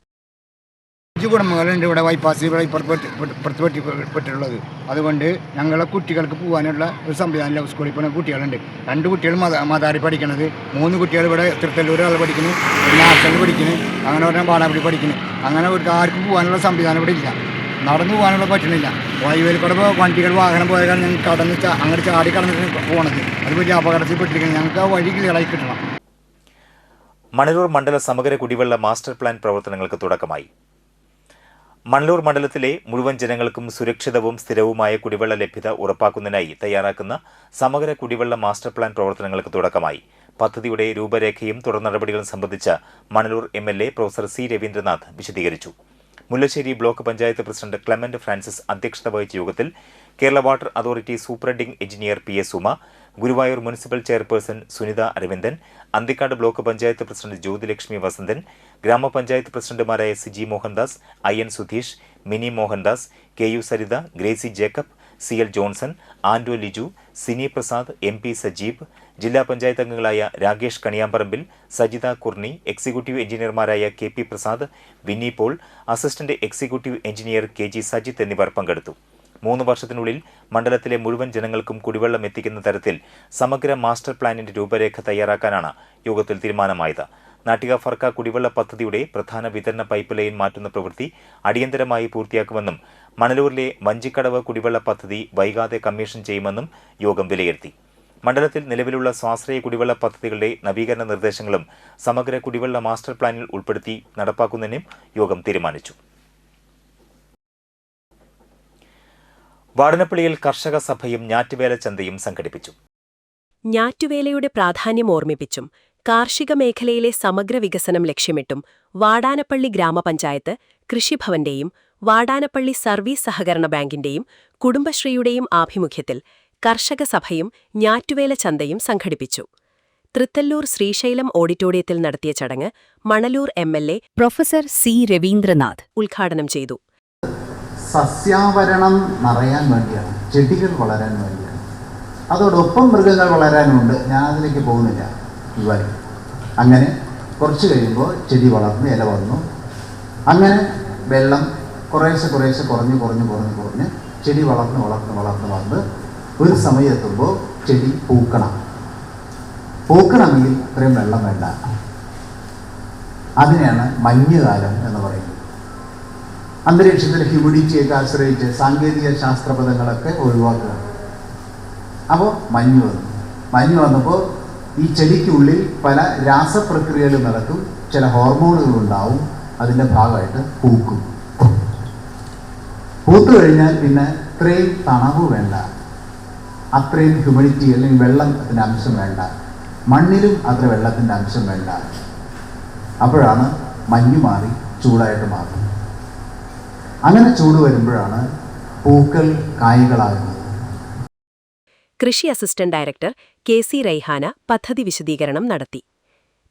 5 കുടുംബങ്ങളുണ്ട് ഇവിടെ ബൈപ്പാസ് പുറത്തുപെട്ടിട്ടുള്ളത്. അതുകൊണ്ട് ഞങ്ങളെ കുട്ടികൾക്ക് പോകാനുള്ള ഒരു സംവിധാനം സ്കൂളിൽ പോകുന്ന കുട്ടികളുണ്ട്. 2 കുട്ടികൾ മതാരി പഠിക്കണത്, 3 കുട്ടികൾ ഇവിടെ തൃത്തല്ലൂർ ആൾ പഠിക്കുന്നു, പിന്നെ ആർച്ചൽ പഠിക്കുന്നു, അങ്ങനെ പറഞ്ഞാൽ വാടാനപ്പള്ളി പഠിക്കുന്നു. അങ്ങനെ ആർക്കും പോകാനുള്ള സംവിധാനം ഇവിടെ ഇല്ല, നടന്നു പോകാനുള്ള പറ്റുന്നില്ല. ഹൈവേയിൽ കൂടെ വണ്ടികൾ വാഹനം പോയ കാരണം ഞങ്ങൾക്ക് കടന്ന് അങ്ങനെ ചാടി കടന്നിട്ട് പോകണത് അത് വലിയ അപകടത്തിൽ പെട്ടിരിക്കുന്നത്. ഞങ്ങൾക്ക് ആ വഴി ക്ലിയറായി കിട്ടണം. മണലൂർ മണ്ഡല സമഗ്ര കുടിവെള്ള മാസ്റ്റർ പ്ലാൻ പ്രവർത്തനങ്ങൾക്ക് തുടക്കമായി. മണലൂർ മണ്ഡലത്തിലെ മുഴുവൻ ജനങ്ങൾക്കും സുരക്ഷിതവും സ്ഥിരവുമായ കുടിവെള്ള ലഭ്യത ഉറപ്പാക്കുന്നതിനായി തയ്യാറാക്കുന്ന സമഗ്ര കുടിവെള്ള മാസ്റ്റർ പ്ലാൻ പ്രവർത്തനങ്ങൾക്ക് തുടക്കമായി. പദ്ധതിയുടെ രൂപരേഖയും തുടർ നടപടികളും സംബന്ധിച്ച് Manaloor MLA professor C Raveendranath വിശദീകരിച്ചു. മുല്ലശ്ശേരി ബ്ലോക്ക് പഞ്ചായത്ത് പ്രസിഡന്റ് ക്ലെമന്റ് ഫ്രാൻസിസ് അധ്യക്ഷത വഹിച്ച യോഗത്തിൽ Kerala water authority superintending engineer PS Uma, Guruvayur municipal chairperson Sunitha Aravindan, Anthikad block panchayat president Jyothilakshmi Vasanthan, ഗ്രാമപഞ്ചായത്ത് പ്രസിഡന്റുമാരായ CG Mohandas, IN Sudheesh, Mini Mohandas, KU Saritha, Gracy Jacob, CL Johnson, Ando Liju, Sini Prasad, MP Sajeeb, ജില്ലാ പഞ്ചായത്ത് അംഗങ്ങളായ രാകേഷ് കണിയാമ്പറമ്പിൽ, സജിത കുർണി, എക്സിക്യൂട്ടീവ് എഞ്ചിനീയർമാരായ KP Prasad, Winnie Paul, assistant executive engineer KG Sajith എന്നിവർ പങ്കെടുത്തു. 3 വർഷത്തിനുള്ളിൽ മണ്ഡലത്തിലെ മുഴുവൻ ജനങ്ങൾക്കും കുടിവെള്ളം എത്തിക്കുന്ന തരത്തിൽ സമഗ്ര മാസ്റ്റർ പ്ലാനിന്റെ രൂപരേഖ തയ്യാറാക്കാനാണ് യോഗത്തിൽ തീരുമാനമായത്. നാട്ടിക ഫർക്ക കുടിവെള്ള പദ്ധതിയുടെ പ്രധാന വിതരണ പൈപ്പ് ലൈൻ മാറ്റുന്ന പ്രവൃത്തി അടിയന്തരമായി പൂർത്തിയാക്കുമെന്നും മണലൂരിലെ വഞ്ചിക്കടവ് കുടിവെള്ള പദ്ധതി വൈകാതെ കമ്മീഷൻ ചെയ്യുമെന്നും യോഗം വിലയിരുത്തി. മണ്ഡലത്തിൽ നിലവിലുള്ള സ്വാശ്രയ കുടിവെള്ള പദ്ധതികളുടെ നവീകരണ നിർദ്ദേശങ്ങളും സമഗ്ര കുടിവെള്ള മാസ്റ്റർ പ്ലാനിൽ ഉൾപ്പെടുത്തി നടപ്പാക്കുന്നതിനും യോഗം തീരുമാനിച്ചു. വാടാനപ്പള്ളിയിൽ കർഷക സഭയും ഞാറ്റുവേല ചന്തയും സംഘടിപ്പിച്ചു. ഞാറ്റുവേലയുടെ പ്രാധാന്യം ഓർമ്മിപ്പിച്ചും കാർഷിക മേഖലയിലെ സമഗ്ര വികസനം ലക്ഷ്യമിട്ടും വാടാനപ്പള്ളി ഗ്രാമപഞ്ചായത്ത് കൃഷിഭവന്റെയും വാടാനപ്പള്ളി സർവീസ് സഹകരണ ബാങ്കിന്റെയും കുടുംബശ്രീയുടെയും ആഭിമുഖ്യത്തിൽ കർഷക സഭയും ഞാറ്റുവേല ചന്തയും സംഘടിപ്പിച്ചു. തൃത്തല്ലൂർ ശ്രീശൈലം ഓഡിറ്റോറിയത്തിൽ നടത്തിയ ചടങ്ങ് Manalur MLA professor C Raveendranath ഉദ്ഘാടനം ചെയ്തു. സസ്യാവരണം നിറയാൻ വേണ്ടിയാണ്, ചെടികൾ വളരാൻ വേണ്ടിയാണ്. അതോടൊപ്പം മൃഗങ്ങൾ വളരാനുണ്ട്. ഞാൻ അതിലേക്ക് പോകുന്നില്ല. അങ്ങനെ കുറച്ച് കഴിയുമ്പോൾ ചെടി വളർന്ന് ഇല വന്നു. അങ്ങനെ വെള്ളം കുറേശ്ശെ കുറഞ്ഞ് ചെടി വളർന്ന് വന്ന് ഒരു സമയത്തുമ്പോൾ ചെടി പൂക്കണമെങ്കിൽ ഇത്രയും വെള്ളം വേണ്ട. അതിനെയാണ് മഞ്ഞുകാലം എന്ന് പറയുന്നത്. അന്തരീക്ഷത്തിലെ ഹ്യൂമിഡിറ്റിയൊക്കെ ആശ്രയിച്ച് സാങ്കേതിക ശാസ്ത്രപദങ്ങളൊക്കെ ഒഴിവാക്കുക. അപ്പോൾ മഞ്ഞ് വന്നപ്പോൾ ഈ ചെടിക്കുള്ളിൽ പല രാസപ്രക്രിയകൾ നടക്കും. ചില ഹോർമോണുകൾ ഉണ്ടാവും. അതിൻ്റെ ഭാഗമായിട്ട് പൂത്തു കഴിഞ്ഞാൽ പിന്നെ ഇത്രയും തണവ് വേണ്ട, അത്രയും ഹ്യൂമിഡിറ്റി അല്ലെങ്കിൽ വെള്ളത്തിൻ്റെ അംശം വേണ്ട, മണ്ണിലും അത്ര വെള്ളത്തിൻ്റെ അംശം വേണ്ട. അപ്പോഴാണ് മഞ്ഞ് മാറി ചൂടായിട്ട് മാറുന്നത്. അങ്ങനെ ചൂട് വരുമ്പോഴാണ് പൂക്കൾ കായ്കളാകുന്നത്. കൃഷി അസിസ്റ്റന്റ് ഡയറക്ടർ KC റൈഹാന പദ്ധതി വിശദീകരണം നടത്തി.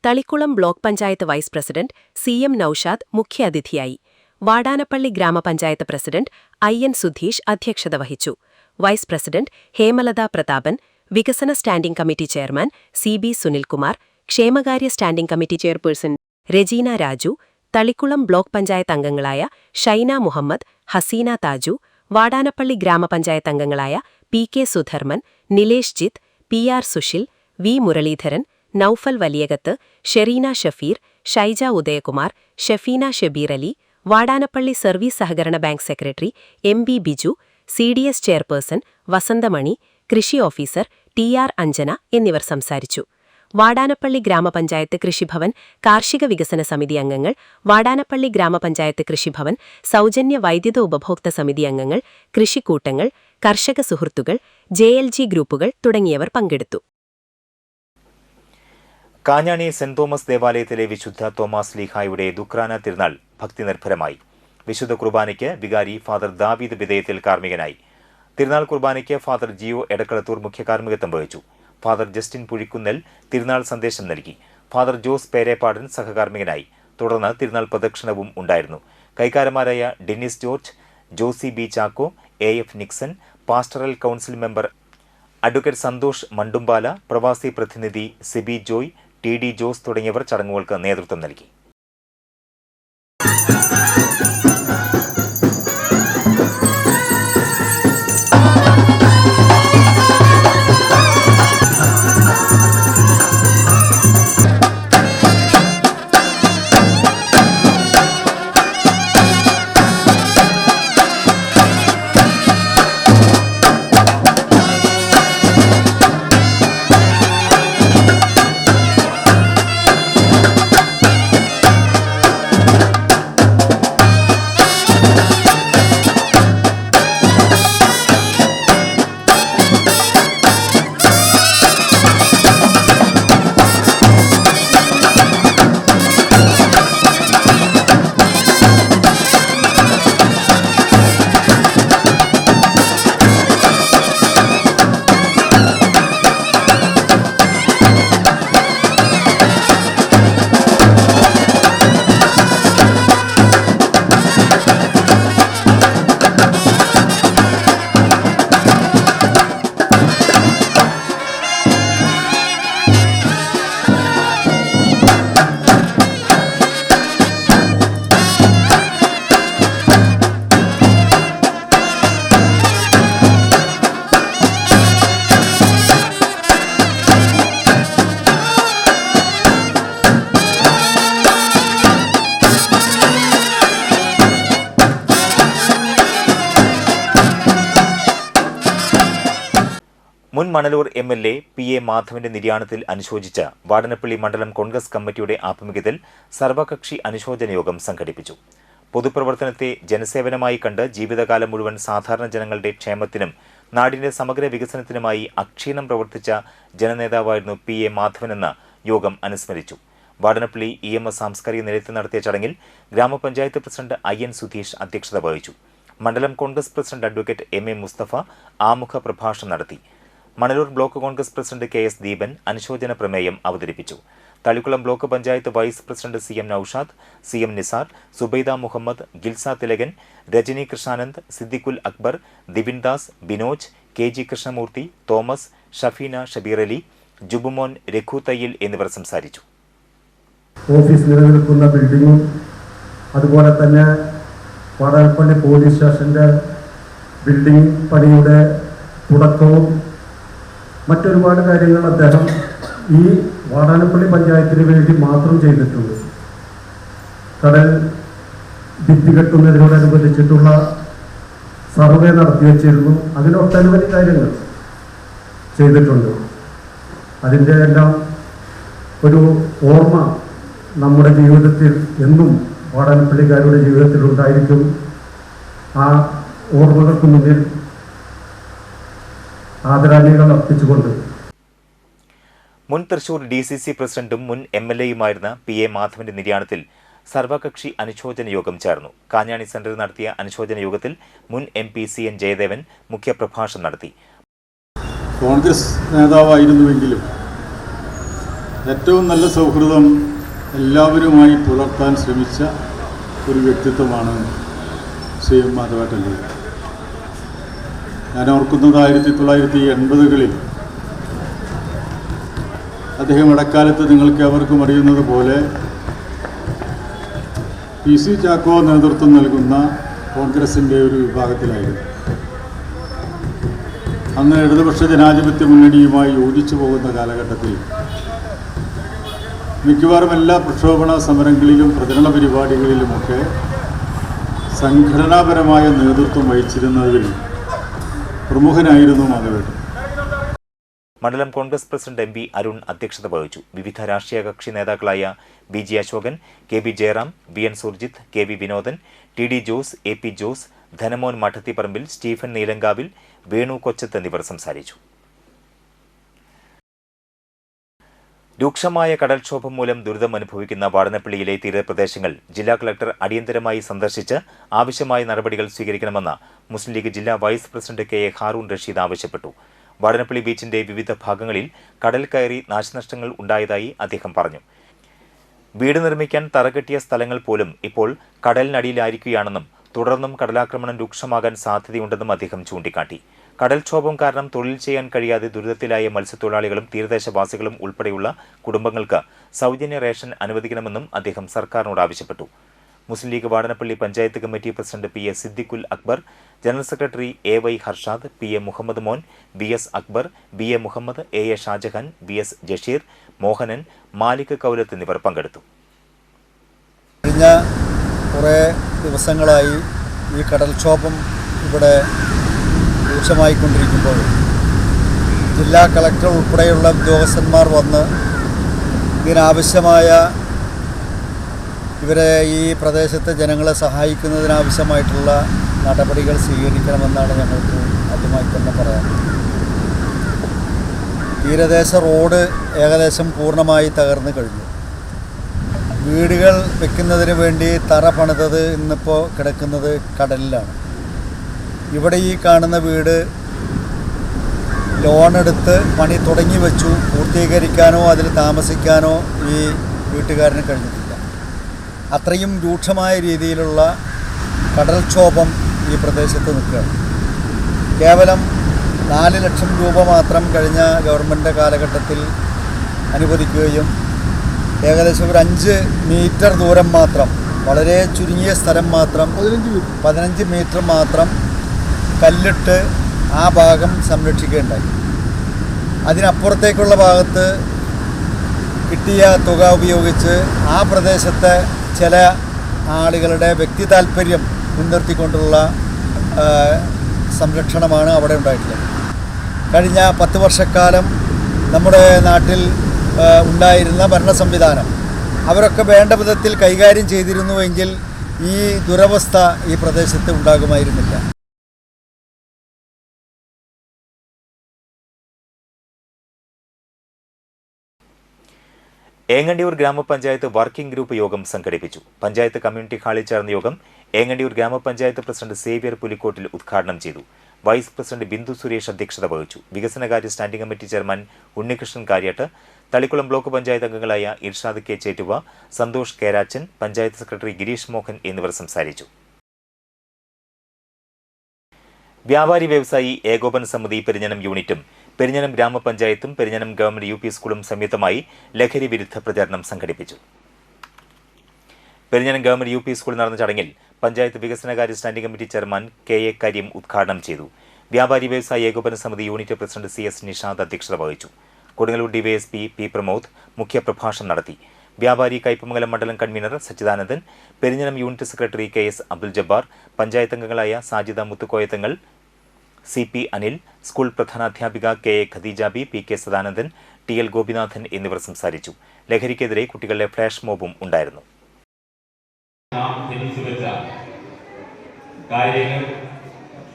Thalikulam block panchayat vice president CM Noushad മുഖ്യാതിഥിയായി. വാടാനപ്പള്ളി ഗ്രാമപഞ്ചായത്ത് പ്രസിഡന്റ് IN സുധീഷ് അധ്യക്ഷത വഹിച്ചു. വൈസ് പ്രസിഡന്റ് ഹേമലത പ്രതാപൻ, വികസന standing committee chairman CB Sunilkumar, ക്ഷേമകാര്യ standing committee chairperson Rajeena Raju, Thalikulam block panchayat അംഗങ്ങളായ ഷൈന മുഹമ്മദ്, ഹസീന താജു, വാടാനപ്പള്ളി ഗ്രാമപഞ്ചായത്ത് അംഗങ്ങളായ PK Sudharman, Nilesh Jith, PR Sushil, V Muraleedharan, Noufal Valiyakath, Shereena Shafeer, Shyja Udayakumar, Shafeena Shabeer Ali, Vadanappally service സഹകരണ bank secretary MB Biju, CDS chairperson Vasanthamani, കൃഷി ഓഫീസർ TR അഞ്ജന എന്നിവർ സംസാരിച്ചു. വാടാനപ്പള്ളി ഗ്രാമപഞ്ചായത്ത് കൃഷിഭവൻ കാർഷിക വികസന സമിതി അംഗങ്ങൾ, വാടാനപ്പള്ളി ഗ്രാമപഞ്ചായത്ത് കൃഷിഭവൻ സൗജന്യ വൈദ്യുത ഉപഭോക്തൃ സമിതി അംഗങ്ങൾ, കൃഷിക്കൂട്ടങ്ങൾ, കർഷക സുഹൃത്തുക്കൾ, JLG ഗ്രൂപ്പുകൾ തുടങ്ങിയവർ പങ്കെടുത്തു. കാഞ്ഞാണി സെന്റ് തോമസ് ദേവാലയത്തിലെ വിശുദ്ധ തോമസ് ലീഹായുടെ ദുക്രാന തിരുനാൾ ഭക്തിനിർഭരമായി. വിശുദ്ധ കുർബാനയ്ക്ക് വികാരി ഫാദർ ദാവീദ് വിധേയത്തിൽ കാർമ്മികനായി. തിരുനാൾ കുർബാനയ്ക്ക് ഫാദർ ജിയോ എടക്കളത്തൂർ മുഖ്യ കാർമ്മികത്വം വഹിച്ചു. ഫാദർ ജസ്റ്റിൻ പുഴിക്കുന്നൽ തിരുനാൾ സന്ദേശം നൽകി. ഫാദർ ജോസ് പേരേപ്പാടൻ സഹകാർമ്മികനായി. തുടർന്ന് തിരുനാൾ പ്രദക്ഷിണവും ഉണ്ടായിരുന്നു. കൈക്കാരന്മാരായ Dennis George, Josy B Chacko, AF Nixon, pastoral council member advocate Santhosh Mandumpala, പ്രവാസി പ്രതിനിധി സിബി ജോയ്, TD ജോസ് തുടങ്ങിയവർ ചടങ്ങുകൾക്ക് നേതൃത്വം നൽകി. മുൻ മണലൂർ MLA PA മാധവന്റെ നിര്യാണത്തിൽ അനുശോചിച്ച് വാടനപ്പള്ളി മണ്ഡലം കോൺഗ്രസ് കമ്മിറ്റിയുടെ ആഭിമുഖ്യത്തിൽ സർവകക്ഷി അനുശോചന യോഗം സംഘടിപ്പിച്ചു. പൊതുപ്രവർത്തനത്തെ ജനസേവനമായി കണ്ട് ജീവിതകാലം മുഴുവൻ സാധാരണ ജനങ്ങളുടെ ക്ഷേമത്തിനും നാടിന്റെ സമഗ്ര വികസനത്തിനുമായി അക്ഷീണം പ്രവർത്തിച്ച ജനനേതാവായിരുന്നു PA മാധവനെന്ന് യോഗം അനുസ്മരിച്ചു. വാടനപ്പള്ളി EMS സാംസ്കാരിക നിലയത്തിൽ നടത്തിയ ചടങ്ങിൽ ഗ്രാമപഞ്ചായത്ത് പ്രസിഡന്റ് IN സുധീഷ് അധ്യക്ഷത വഹിച്ചു. മണ്ഡലം Congress president advocate MA Mustafa ആമുഖ പ്രഭാഷണം നടത്തി. Manalur block Congress president KS Deepan അനുശോചന പ്രമേയം അവതരിപ്പിച്ചു. Thalikkulam block panchayat vice president CM Noushad, CM Nisar, Zubaida Muhammad, Gilsa Thilakan, Rajani Krishnanand, Siddiqul Akbar, Divindas, Binoj, KG Krishnamoorthy, Thomas, Shafeena Shabeer Ali, Jubumon, Raghu Thayyil എന്നിവർ സംസാരിച്ചു. ഓഫീസ് നിലനിൽക്കുന്ന ബിൽഡിങ്ങും അതുപോലെ തന്നെ വാടാനപ്പള്ളി പോലീസ് സ്റ്റേഷൻ്റെ ബിൽഡിംഗ് പണിയുടെ തുടക്കവും മറ്റൊരുപാട് കാര്യങ്ങൾ അദ്ദേഹം ഈ വാടാനപ്പള്ളി പഞ്ചായത്തിന് വേണ്ടി മാത്രം ചെയ്തിട്ടുണ്ട്. കടൽ ഭിത്തി കെട്ടുന്നതിനോടനുബന്ധിച്ചിട്ടുള്ള സർവേ നടത്തി വച്ചിരുന്നു. അതിനൊട്ടനവധി കാര്യങ്ങൾ ചെയ്തിട്ടുണ്ട്. അതിൻ്റെ എല്ലാം ഒരു ഓർമ്മ നമ്മുടെ ജീവിതത്തിൽ എന്നും വാടാനപ്പള്ളിക്കാരുടെ ജീവിതത്തിൽ ഉണ്ടായിരിക്കും. ആ ഓർമ്മകൾക്ക് മുന്നിൽ ആദരാഞ്ജലികൾ അർപ്പിച്ചുകൊണ്ട് മുൻ തൃശൂർ DCC പ്രസിഡന്റും മുൻ MLAയുമായിരുന്ന PA മാധവന്റെ നിര്യാണത്തിൽ സർവകക്ഷി അനുശോചന യോഗം ചേർന്നു. കാഞ്ഞാണി സെന്ററിൽ നടത്തിയ അനുശോചന യോഗത്തിൽ മുൻ MP CN ജയദേവൻ മുഖ്യപ്രഭാഷണം നടത്തി. കോൺഗ്രസ് നേതാവായിരുന്നുവെങ്കിലും ഏറ്റവും നല്ല സൗഹൃദം എല്ലാവരുമായി പുലർത്താൻ ശ്രമിച്ച ഒരു വ്യക്തിത്വമാണ് CM മാധവേട്ടൻ്റെ. ഞാൻ ഓർക്കുന്നത് 1980കളിൽ അദ്ദേഹം ഇടക്കാലത്ത് നിങ്ങൾക്ക് എവർക്കും അറിയുന്നത് പോലെ PC ചാക്കോ നേതൃത്വം നൽകുന്ന കോൺഗ്രസിൻ്റെ ഒരു വിഭാഗത്തിലായിരുന്നു. അന്ന് ഇടതുപക്ഷ ജനാധിപത്യ മുന്നണിയുമായി യോജിച്ചു പോകുന്ന കാലഘട്ടത്തിൽ മിക്കവാറും എല്ലാ പ്രക്ഷോഭണ സമരങ്ങളിലും പ്രചരണ പരിപാടികളിലുമൊക്കെ സംഘടനാപരമായ നേതൃത്വം വഹിച്ചിരുന്നതിൽ പ്രമുഖനായിരുന്നു മാധവേട്ടൻ. മണ്ഡലം കോൺഗ്രസ് പ്രസിഡന്റ് MP അരുൺ അധ്യക്ഷത വഹിച്ചു. വിവിധ രാഷ്ട്രീയ കക്ഷി നേതാക്കളായ BG Ashokan, KB Jayaram, BN Surjith, KV Vinodan, TD Jose, AP Jose, Dhanamon Madathipparambil, Stephen Neelankavil, Venu Kochath എന്നിവർ സംസാരിച്ചു. രൂക്ഷമായ കടൽക്ഷോഭം മൂലം ദുരിതമനുഭവിക്കുന്ന വാടാനപ്പള്ളിയിലെ തീരപ്രദേശങ്ങൾ ജില്ലാ കളക്ടർ അടിയന്തരമായി സന്ദർശിച്ച് ആവശ്യമായ നടപടികൾ സ്വീകരിക്കണമെന്ന് മുസ്ലിം ലീഗ് ജില്ലാ vice president KA Haroon Rasheed ആവശ്യപ്പെട്ടു. വാടാനപ്പള്ളി ബീച്ചിന്റെ വിവിധ ഭാഗങ്ങളിൽ കടൽ കയറി നാശനഷ്ടങ്ങൾ ഉണ്ടായതായി അദ്ദേഹം പറഞ്ഞു. വീട് നിർമ്മിക്കാൻ തറകെട്ടിയ സ്ഥലങ്ങൾ പോലും ഇപ്പോൾ കടലിനടിയിലായിരിക്കുകയാണെന്നും തുടർന്നും കടലാക്രമണം രൂക്ഷമാകാൻ സാധ്യതയുണ്ടെന്നും അദ്ദേഹം ചൂണ്ടിക്കാട്ടി. കടൽക്ഷോഭം കാരണം തൊഴിൽ ചെയ്യാൻ കഴിയാതെ ദുരിതത്തിലായ മത്സ്യത്തൊഴിലാളികളും തീരദേശവാസികളും ഉൾപ്പെടെയുള്ള കുടുംബങ്ങൾക്ക് സൗജന്യ റേഷൻ അനുവദിക്കണമെന്നും അദ്ദേഹം സർക്കാരിനോട് ആവശ്യപ്പെട്ടു. Muslim League Vadanappally panchayat committee president PA Siddiqul Akbar, general secretary AY Harshad, PA Muhammad Mon, BS Akbar, BA Muhammad, AA Shah Jahan, BS Jasheer, Mohanan, Malik Kaulath എന്നിവർ പങ്കെടുത്തു. കഴിഞ്ഞ കുറേ ദിവസങ്ങളായി ഈ കടൽക്ഷോഭം ഇവിടെ രൂക്ഷമായിക്കൊണ്ടിരിക്കുമ്പോൾ ജില്ലാ കളക്ടർ ഉൾപ്പെടെയുള്ള ഉദ്യോഗസ്ഥന്മാർ വന്ന് ഇതിനാവശ്യമായ ഇവരെ ഈ പ്രദേശത്തെ ജനങ്ങളെ സഹായിക്കുന്നതിനാവശ്യമായിട്ടുള്ള നടപടികൾ സ്വീകരിക്കണമെന്നാണ് ഞങ്ങൾക്ക് ആദ്യമായി തന്നെ പറയാം. തീരദേശ റോഡ് ഏകദേശം പൂർണ്ണമായി തകർന്നു കഴിഞ്ഞു. വീടുകൾ വെക്കുന്നതിന് വേണ്ടി തറ പണിതത് ഇന്നിപ്പോൾ കിടക്കുന്നത് കടലിലാണ്. ഇവിടെ ഈ കാണുന്ന വീട് ലോണെടുത്ത് പണി തുടങ്ങി വെച്ചു. പൂർത്തീകരിക്കാനോ അതിൽ താമസിക്കാനോ ഈ വീട്ടുകാരന് കഴിഞ്ഞിട്ടില്ല. അത്രയും രൂക്ഷമായ രീതിയിലുള്ള കടൽക്ഷോഭം ഈ പ്രദേശത്ത് നിൽക്കുകയാണ്. കേവലം 4 ലക്ഷം രൂപ മാത്രം കഴിഞ്ഞ ഗവൺമെൻറ് കാലഘട്ടത്തിൽ അനുവദിക്കുകയും ഏകദേശം ഒരു 5 മീറ്റർ ദൂരം മാത്രം, വളരെ ചുരുങ്ങിയ സ്ഥലം മാത്രം, 15 മീറ്റർ മാത്രം കല്ലിട്ട് ആ ഭാഗം സംരക്ഷിക്കുകയുണ്ടായി. അതിനപ്പുറത്തേക്കുള്ള ഭാഗത്ത് കിട്ടിയ തുക ഉപയോഗിച്ച് ആ പ്രദേശത്തെ ചില ആളുകളുടെ വ്യക്തി താല്പര്യം മുൻനിർത്തിക്കൊണ്ടുള്ള സംരക്ഷണമാണ് അവിടെ ഉണ്ടായിട്ടുള്ളത്. കഴിഞ്ഞ 10 വർഷക്കാലം നമ്മുടെ നാട്ടിൽ ഉണ്ടായിരുന്ന ഭരണ സംവിധാനം അവരൊക്കെ വേണ്ട വിധത്തിൽ കൈകാര്യം ചെയ്തിരുന്നുവെങ്കിൽ ഈ ദുരവസ്ഥ ഈ പ്രദേശത്ത് ഉണ്ടാകുമായിരുന്നില്ല. ഏങ്ങണ്ടിയൂർ ഗ്രാമപഞ്ചായത്ത് വർക്കിംഗ് ഗ്രൂപ്പ് യോഗം സംഘടിപ്പിച്ചു. പഞ്ചായത്ത് കമ്മ്യൂണിറ്റി ഹാളിൽ ചേർന്ന യോഗം ഏങ്ങണ്ടിയൂർ ഗ്രാമപഞ്ചായത്ത് പ്രസിഡന്റ് സേവ്യർ പുലിക്കോട്ടിൽ ഉദ്ഘാടനം ചെയ്തു. വൈസ് പ്രസിഡന്റ് ബിന്ദു സുരേഷ് അധ്യക്ഷത വഹിച്ചു. വികസനകാര്യ standing committee chairman Unnikrishnan Kariyattu, Thalikkulam block panchayat അംഗങ്ങളായ ഇർഷാദ് K ചേറ്റുവ, സന്തോഷ് കേരാച്ചൻ, പഞ്ചായത്ത് സെക്രട്ടറി ഗിരീഷ് മോഹൻ എന്നിവർ സംസാരിച്ചു. വ്യാപാരി വ്യവസായി ഏകോപന സമിതി പെരിഞ്ഞനം യൂണിറ്റും പെരിഞ്ഞനം ഗ്രാമപഞ്ചായത്തും പെരിഞ്ഞനം ഗവൺമെന്റ് UP സ്കൂളും സംയുക്തമായി ലഹരി വിരുദ്ധ പ്രചാരണം സംഘടിപ്പിച്ചു. പെരിഞ്ഞനം ഗവൺമെന്റ് UP സ്കൂളിൽ നടന്ന ചടങ്ങിൽ പഞ്ചായത്ത് വികസനകാര്യ standing committee chairman KA Kareem ഉദ്ഘാടനം ചെയ്തു. വ്യാപാരി വ്യവസായ ഏകോപന സമിതി യൂണിറ്റ് പ്രസിഡന്റ് CS നിഷാദ് അധ്യക്ഷത വഹിച്ചു. കൊടുങ്ങല്ലൂർ DYSP P പ്രമോദ് മുഖ്യപ്രഭാഷണം നടത്തി. വ്യാപാരി കയ്പമംഗലം മണ്ഡലം convener Sachidanandan, Perinjanam unit secretary KS Abdul Jabbar, panchayat അംഗങ്ങളായ സാജിദ മുത്തുക്കോയത്തങ്ങൾ, CP അനിൽ, സ്കൂൾ പ്രധാനാധ്യാപിക KA Khadeeja B, PK Sadanandan, TL Gopinathan എന്നിവർ സംസാരിച്ചു. ലഹരിക്കെതിരെ കുട്ടികളുടെ ഫ്ലാഷ് മോബും ഉണ്ടായിരുന്നു.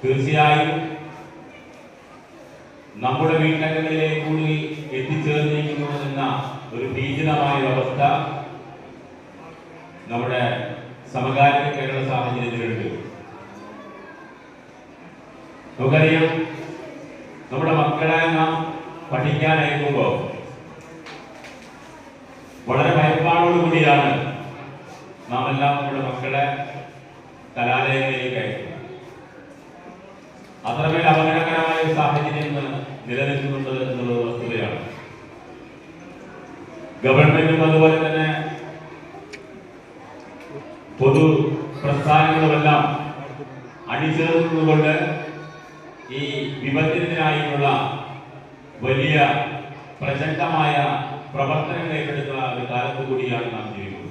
തീർച്ചയായും നമ്മുടെ വീട്ടകങ്ങളിലേക്ക് കൂടി എത്തിച്ചേർന്നിരിക്കുന്നു എന്ന ഒരു ഭീതിതമായ അവസ്ഥ നമ്മുടെ സമകാലിക കേരള സാഹചര്യത്തിലുണ്ട്. നമുക്കറിയാം, നമ്മുടെ മക്കളെ നാം പഠിക്കാൻ അയക്കുമ്പോൾ വളരെ ഭയപ്പാടോടുകൂടിയാണ് നാം എല്ലാം നമ്മുടെ മക്കളെ കലാലയങ്ങളിലേക്ക് അയക്കുന്നത്. അത്രമേൽ അപകടകരമായ ഒരു സാഹചര്യം നിലനിൽക്കുന്നുണ്ട് എന്നുള്ളത് വസ്തുതയാണ്. ഗവൺമെന്റും അതുപോലെ തന്നെ പൊതു പ്രസ്ഥാനങ്ങളുമെല്ലാം അണിചേർന്നുകൊണ്ട് ഈ വിപത്തിനെതിരായിട്ടുള്ള വലിയ പ്രചണ്ഡമായ പ്രവർത്തനങ്ങൾ ഏറ്റെടുക്കുന്ന ഒരു കാലത്ത് കൂടിയാണ് നാം ജീവിക്കുന്നത്.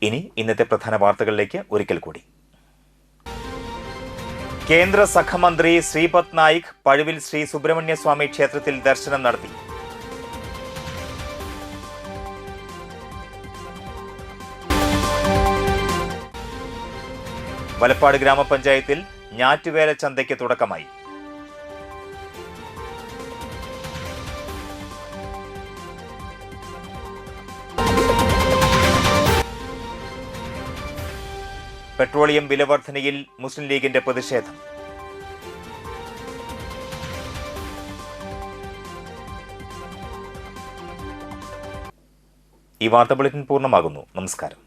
ഇനി ഇന്നത്തെ പ്രധാന വാർത്തകളിലേക്ക് ഒരിക്കൽ കൂടി. കേന്ദ്ര സഹമന്ത്രി ശ്രീപദ് നായിക് പഴുവിൽ ശ്രീ സുബ്രഹ്മണ്യ സ്വാമി ക്ഷേത്രത്തിൽ ദർശനം നടത്തി. വലപ്പാട് ഗ്രാമപഞ്ചായത്തിൽ ഞാറ്റുവേല ചന്തയ്ക്ക് തുടക്കമായി. പെട്രോളിയം വിലവർധനയിൽ മുസ്ലിം ലീഗിന്റെ പ്രതിഷേധം. ഈ വാർത്താ ബുള്ളറ്റിൻ പൂർണ്ണമാകുന്നു. നമസ്കാരം.